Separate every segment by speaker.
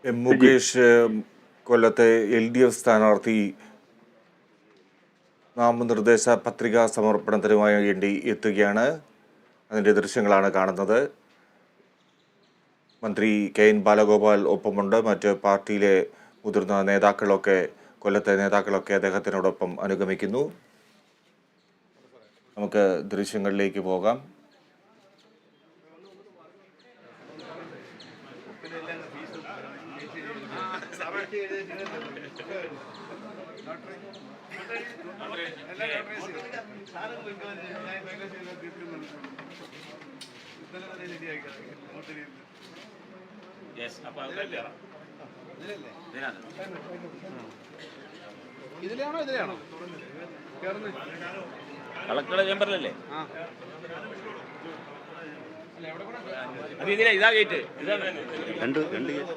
Speaker 1: മുകേഷ് കൊല്ലത്തെ LDF സ്ഥാനാർത്ഥി നാമനിർദ്ദേശ പത്രികാ സമർപ്പണത്തിനുമായി വേണ്ടി എത്തുകയാണ്. അതിൻ്റെ ദൃശ്യങ്ങളാണ് കാണുന്നത്. മന്ത്രി KN ബാലഗോപാൽ ഒപ്പമുണ്ട്. മറ്റ് പാർട്ടിയിലെ മുതിർന്ന നേതാക്കളൊക്കെ, കൊല്ലത്തെ നേതാക്കളൊക്കെ അദ്ദേഹത്തിനോടൊപ്പം അനുഗമിക്കുന്നു. നമുക്ക് ദൃശ്യങ്ങളിലേക്ക് പോകാം.
Speaker 2: കളക്ടറുടെ ചേമ്പറിലല്ലേ? അത് ഇതിലാ, ഇതാ ഗേറ്റ്, ഇതാണ് രണ്ട് ഗേറ്റ്.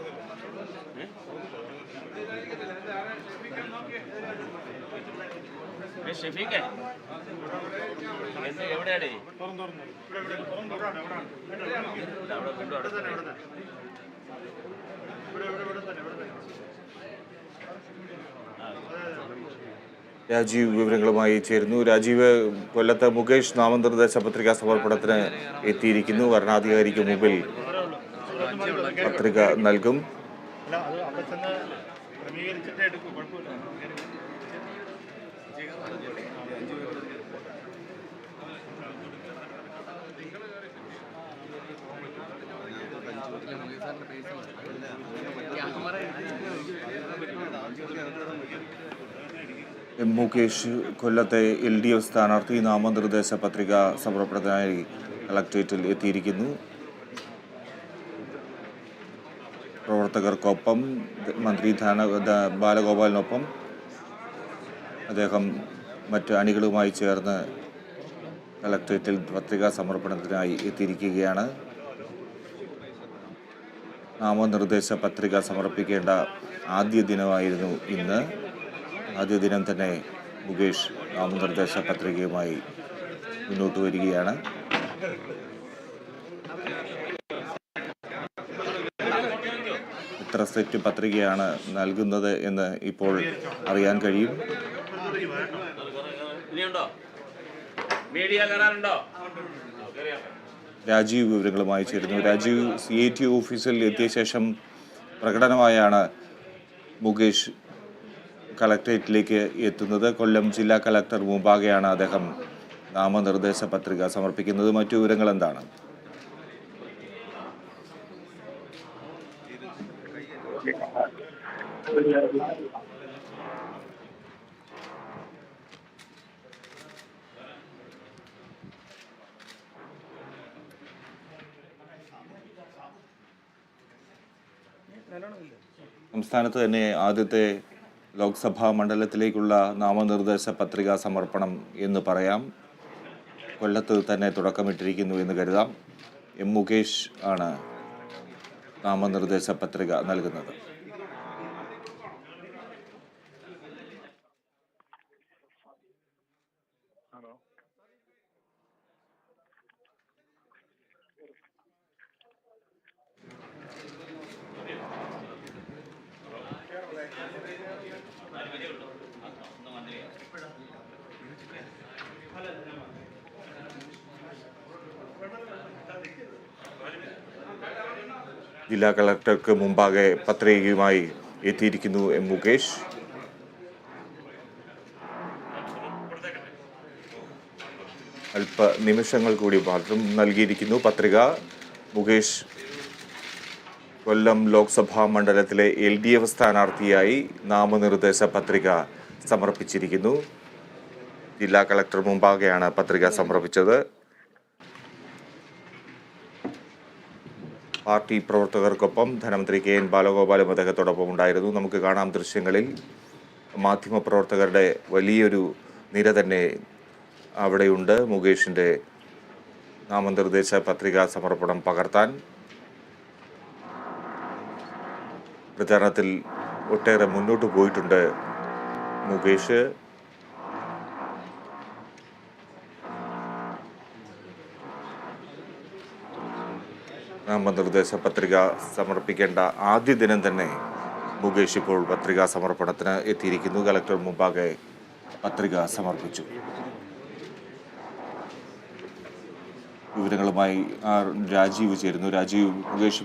Speaker 2: ഷെഫീഖേ, എവിടെയാടേ?
Speaker 1: രാജീവ് വിവരങ്ങളുമായി ചേരുന്നു. രാജീവ്, കൊല്ലത്ത് മുകേഷ് നാമനിർദ്ദേശ പത്രികാ സമർപ്പണത്തിന് എത്തിയിരിക്കുന്നു. വരണാധികാരിക്ക് മുമ്പിൽ പത്രിക നൽകും. മുകേഷ് കൊല്ലത്തെ LDF സ്ഥാനാർത്ഥി നാമനിർദ്ദേശ പത്രിക സമർപ്പണത്തിനായി കളക്ട്രേറ്റിൽ എത്തിയിരിക്കുന്നു. പ്രവർത്തകർക്കൊപ്പം മന്ത്രി ബാലഗോപാലിനൊപ്പം അദ്ദേഹം മറ്റ് അണികളുമായി ചേർന്ന് കളക്ട്രേറ്റിൽ പത്രികാ സമർപ്പണത്തിനായി എത്തിയിരിക്കുകയാണ്. നാമനിർദ്ദേശ പത്രിക സമർപ്പിക്കേണ്ട ആദ്യ ദിനമായിരുന്നു ഇന്ന്. ആദ്യ ദിനം തന്നെ മുകേഷ് നാമനിർദ്ദേശ പത്രികയുമായി മുന്നോട്ട് വരികയാണ്. എത്ര സെറ്റ് പത്രികയാണ് നൽകുന്നത് എന്ന് ഇപ്പോൾ അറിയാൻ കഴിയും. രാജീവ് വിവരങ്ങളുമായി ചേരുന്നു. രാജീവ്, CAT ഓഫീസിൽ എത്തിയ ശേഷം പ്രകടനമായാണ് മുകേഷ് കളക്ട്രേറ്റിലേക്ക് എത്തുന്നത്. കൊല്ലം ജില്ലാ കളക്ടർ മുമ്പാകെയാണ് അദ്ദേഹം നാമനിർദ്ദേശ പത്രിക സമർപ്പിക്കുന്നത്. മറ്റു വിവരങ്ങൾ എന്താണ്? സംസ്ഥാനത്ത് തന്നെ ആദ്യത്തെ ലോക്സഭാ മണ്ഡലത്തിലേക്കുള്ള നാമനിർദ്ദേശ പത്രികാ സമർപ്പണം എന്ന് പറയാം. കൊല്ലത്ത് തന്നെ തുടക്കമിട്ടിരിക്കുന്നു എന്ന് കരുതാം. മുകേഷ് ആണ് നാമനിർദ്ദേശ പത്രിക നൽകുന്നത്. ജില്ലാ കളക്ടർക്ക് മുമ്പാകെ പത്രികയുമായി എത്തിയിരിക്കുന്നു മുകേഷ്. അല്പ നിമിഷങ്ങൾ കൂടി മാത്രം നൽകിയിരിക്കുന്നു പത്രിക. മുകേഷ് കൊല്ലം ലോക്സഭാ മണ്ഡലത്തിലെ LDF സ്ഥാനാർത്ഥിയായി നാമനിർദ്ദേശ പത്രിക സമർപ്പിച്ചിരിക്കുന്നു. ജില്ലാ കളക്ടർ മുമ്പാകെയാണ് പത്രിക സമർപ്പിച്ചത്. പാർട്ടി പ്രവർത്തകർക്കൊപ്പം ധനമന്ത്രി KN ബാലഗോപാലും അദ്ദേഹത്തോടൊപ്പം ഉണ്ടായിരുന്നു. നമുക്ക് കാണാം ദൃശ്യങ്ങളിൽ. മാധ്യമപ്രവർത്തകരുടെ വലിയൊരു നിര തന്നെ അവിടെയുണ്ട് മുകേഷിൻ്റെ നാമനിർദ്ദേശ പത്രികാ സമർപ്പണം പകർത്താൻ. പ്രചാരണത്തിൽ ഒട്ടേറെ മുന്നോട്ട് പോയിട്ടുണ്ട് മുകേഷ്. നാമനിർദ്ദേശ പത്രിക സമർപ്പിക്കേണ്ട ആദ്യ ദിനം തന്നെ മുകേഷ് ഇപ്പോൾ പത്രികാ സമർപ്പണത്തിന് എത്തിയിരിക്കുന്നു. കളക്ടർ മുമ്പാകെ പത്രിക സമർപ്പിച്ചു. വിവരങ്ങളുമായി രാജീവ് ചേരുന്നു. രാജീവ്, മുകേഷ്